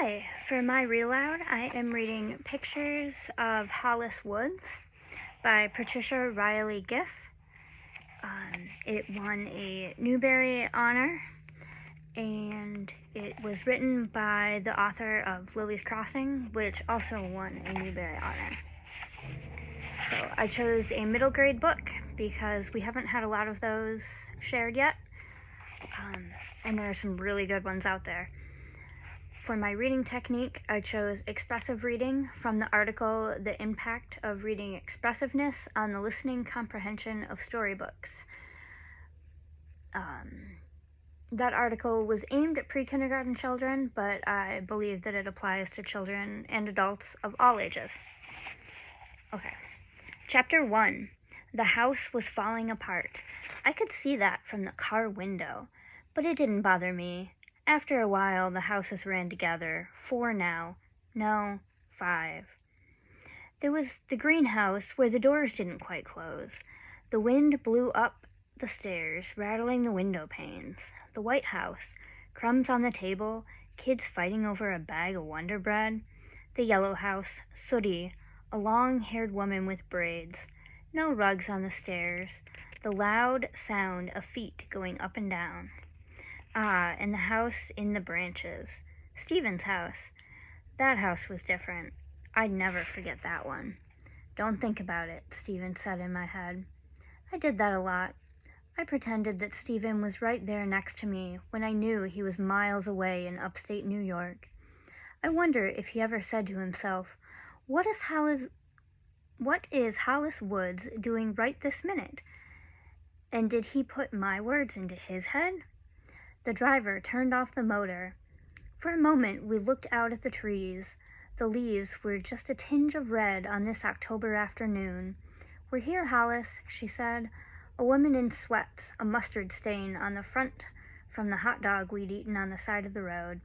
Hi, for my read aloud, I am reading Pictures of Hollis Woods by Patricia Riley Giff. It won a Newbery honor, and it was written by the author of Lily's Crossing, which also won a Newbery honor. So I chose a middle grade book because we haven't had a lot of those shared yet, and there are some really good ones out there. For my reading technique, I chose expressive reading from the article The Impact of Reading Expressiveness on the Listening Comprehension of Storybooks. That article was aimed at pre-kindergarten children, but I believe that it applies to children and adults of all ages. Okay. Chapter 1. The house was falling apart. I could see that from the car window, but it didn't bother me. After a while, the houses ran together. 4 now. No, 5. There was the greenhouse where the doors didn't quite close. The wind blew up the stairs, rattling the window panes. The White House, crumbs on the table, kids fighting over a bag of Wonder Bread. The Yellow House, sooty, a long-haired woman with braids. No rugs on the stairs. The loud sound of feet going up and down. And the house in the branches. Stephen's house. That house was different. I'd never forget that one. Don't think about it, Stephen said in my head. I did that a lot. I pretended that Stephen was right there next to me when I knew he was miles away in upstate New York. I wonder if he ever said to himself, What is Hollis Woods doing right this minute? And did he put my words into his head? The driver turned off the motor. For a moment we looked out at the trees. The leaves were just a tinge of red on this October afternoon. We're here, Hollis, she said. A woman in sweats, a mustard stain on the front from the hot dog we'd eaten on the side of the road.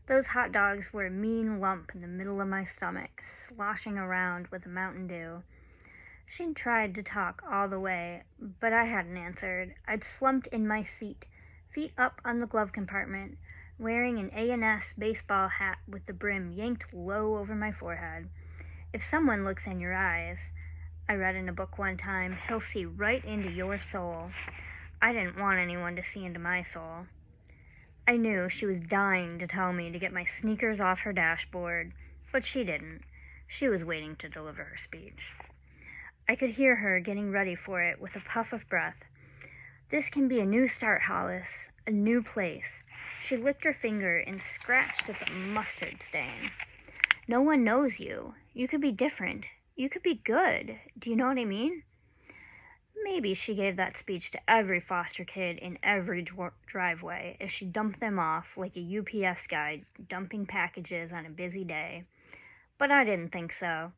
Those hot dogs were a mean lump in the middle of my stomach, sloshing around with the Mountain Dew. She'd tried to talk all the way, but I hadn't answered. I'd slumped in my seat, feet up on the glove compartment, wearing an A&S baseball hat with the brim yanked low over my forehead. If someone looks in your eyes, I read in a book one time, he'll see right into your soul. I didn't want anyone to see into my soul. I knew she was dying to tell me to get my sneakers off her dashboard, but she didn't. She was waiting to deliver her speech. I could hear her getting ready for it with a puff of breath. This can be a new start, Hollis, a new place. She licked her finger and scratched at the mustard stain. No one knows you. You could be different. You could be good. Do you know what I mean? Maybe she gave that speech to every foster kid in every driveway as she dumped them off like a UPS guy dumping packages on a busy day. But I didn't think so.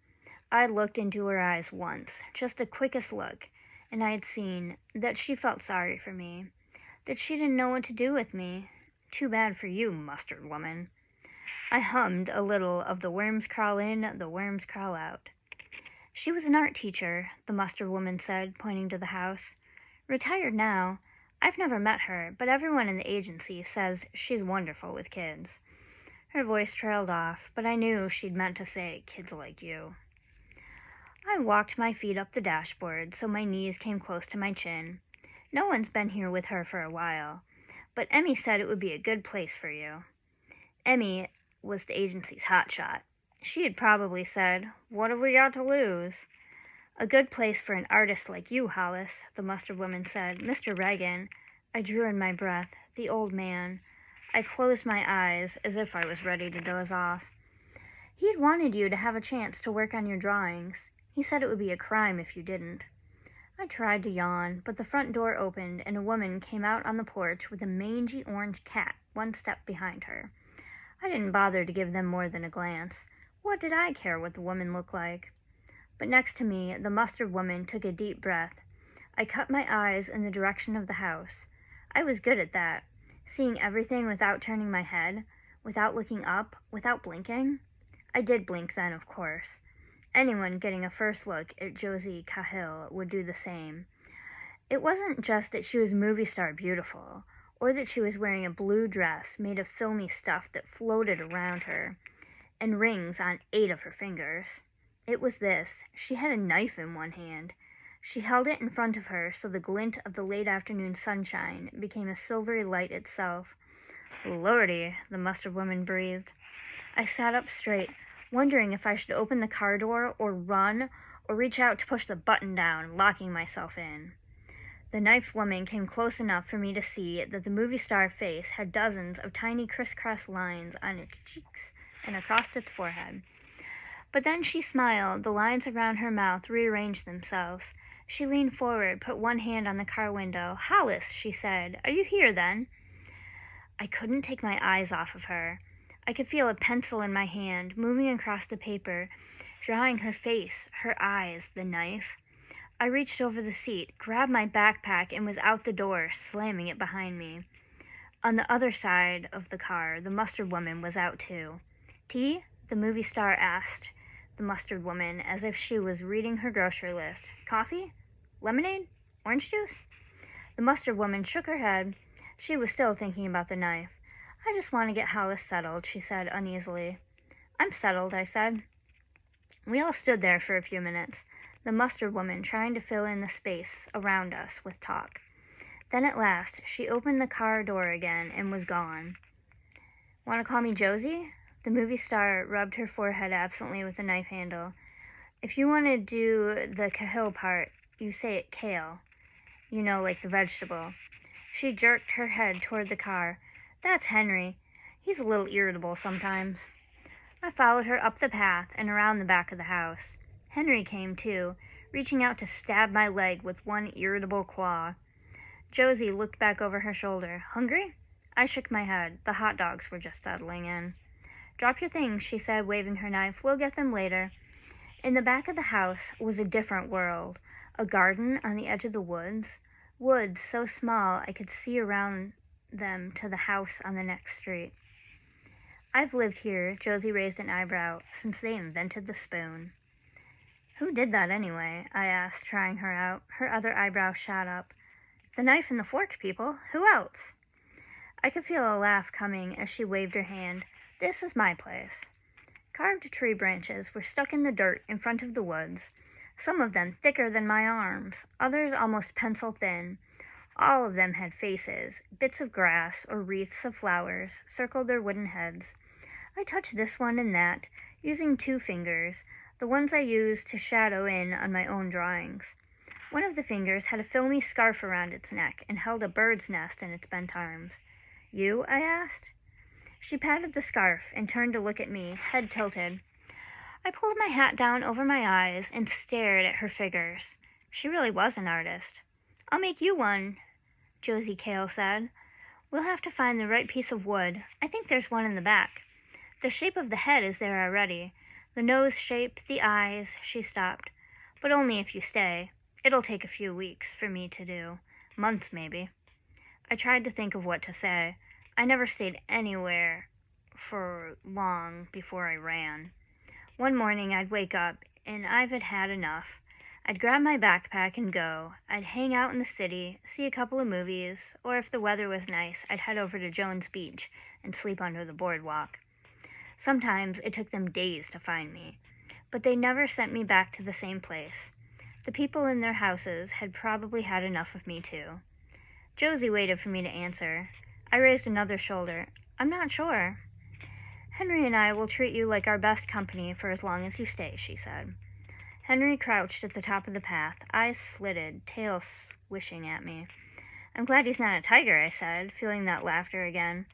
I looked into her eyes once, just the quickest look, and I had seen that she felt sorry for me, that she didn't know what to do with me. Too bad for you, mustard woman. I hummed a little of The Worms Crawl In, the Worms Crawl Out. She was an art teacher, the mustard woman said, pointing to the house. Retired now. I've never met her, but everyone in the agency says she's wonderful with kids. Her voice trailed off, but I knew she'd meant to say, kids like you. I walked my feet up the dashboard so my knees came close to my chin. No one's been here with her for a while, but Emmy said it would be a good place for you. Emmy was the agency's hotshot. She had probably said, What have we got to lose? A good place for an artist like you, Hollis, the mustard woman said. Mr. Reagan. I drew in my breath. The old man. I closed my eyes as if I was ready to doze off. He had wanted you to have a chance to work on your drawings. He said it would be a crime if you didn't. I tried to yawn, but the front door opened and a woman came out on the porch with a mangy orange cat one step behind her. I didn't bother to give them more than a glance. What did I care what the woman looked like? But next to me, the mustard woman took a deep breath. I cut my eyes in the direction of the house. I was good at that, seeing everything without turning my head, without looking up, without blinking. I did blink then, of course. Anyone getting a first look at Josie Cahill would do the same. It wasn't just that she was movie star beautiful, or that she was wearing a blue dress made of filmy stuff that floated around her, and rings on 8 of her fingers. It was this. She had a knife in one hand. She held it in front of her so the glint of the late afternoon sunshine became a silvery light itself. "Lordy," the mustard woman breathed. I sat up straight, wondering if I should open the car door or run or reach out to push the button down, locking myself in. The knife woman came close enough for me to see that the movie star face had dozens of tiny crisscross lines on its cheeks and across its forehead. But then she smiled. The lines around her mouth rearranged themselves. She leaned forward, put one hand on the car window. "Hollis," she said, "are you here then?" I couldn't take my eyes off of her. I could feel a pencil in my hand, moving across the paper, drawing her face, her eyes, the knife. I reached over the seat, grabbed my backpack, and was out the door, slamming it behind me. On the other side of the car, the mustard woman was out too. "Tea?" the movie star asked the mustard woman, as if she was reading her grocery list. "Coffee? Lemonade? Orange juice?" The mustard woman shook her head. She was still thinking about the knife. "I just want to get Hollis settled," she said uneasily. "I'm settled," I said. We all stood there for a few minutes, the mustard woman trying to fill in the space around us with talk. Then at last, she opened the car door again and was gone. "Want to call me Josie?" The movie star rubbed her forehead absently with the knife handle. "If you want to do the Cahill part, you say it kale. You know, like the vegetable." She jerked her head toward the car. "That's Henry. He's a little irritable sometimes." I followed her up the path and around the back of the house. Henry came too, reaching out to stab my leg with one irritable claw. Josie looked back over her shoulder. "Hungry?" I shook my head. The hot dogs were just settling in. "Drop your things," she said, waving her knife. "We'll get them later." In the back of the house was a different world. A garden on the edge of the woods. Woods so small I could see around them to the house on the next street. "I've lived here," Josie raised an eyebrow, "since they invented the spoon." "Who did that anyway?" I asked, trying her out. Her other eyebrow shot up. "The knife and the fork people. Who else?" I could feel a laugh coming as she waved her hand. "This is my place." Carved tree branches were stuck in the dirt in front of the woods, some of them thicker than my arms, others almost pencil thin. All of them had faces. Bits of grass or wreaths of flowers circled their wooden heads. I touched this one and that, using 2 fingers, the ones I used to shadow in on my own drawings. One of the fingers had a filmy scarf around its neck and held a bird's nest in its bent arms. "You?" I asked. She patted the scarf and turned to look at me, head tilted. I pulled my hat down over my eyes and stared at her figures. She really was an artist. "I'll make you one," Josie Cale said. "We'll have to find the right piece of wood. I think there's one in the back. The shape of the head is there already. The nose shape, the eyes," she stopped. "But only if you stay. It'll take a few weeks for me to do. Months, maybe." I tried to think of what to say. I never stayed anywhere for long before I ran. One morning I'd wake up, and I'd had enough. I'd grab my backpack and go. I'd hang out in the city, see a couple of movies, or if the weather was nice, I'd head over to Jones Beach and sleep under the boardwalk. Sometimes it took them days to find me, but they never sent me back to the same place. The people in their houses had probably had enough of me too. Josie waited for me to answer. I raised another shoulder. "I'm not sure." "Henry and I will treat you like our best company for as long as you stay," she said. Henry crouched at the top of the path, eyes slitted, tail swishing at me. "I'm glad he's not a tiger," I said, feeling that laughter again.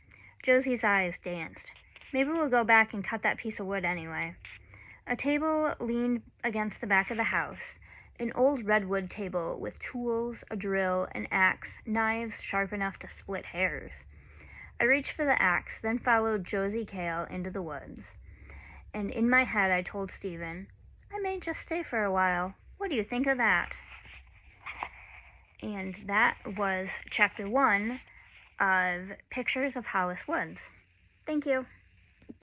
Josie's eyes danced. "Maybe we'll go back and cut that piece of wood anyway." A table leaned against the back of the house, an old redwood table with tools, a drill, an axe, knives sharp enough to split hairs. I reached for the axe, then followed Josie Cale into the woods. And in my head I told Stephen, "I may just stay for a while. What do you think of that?" And that was Chapter 1 of Pictures of Hollis Woods. Thank you.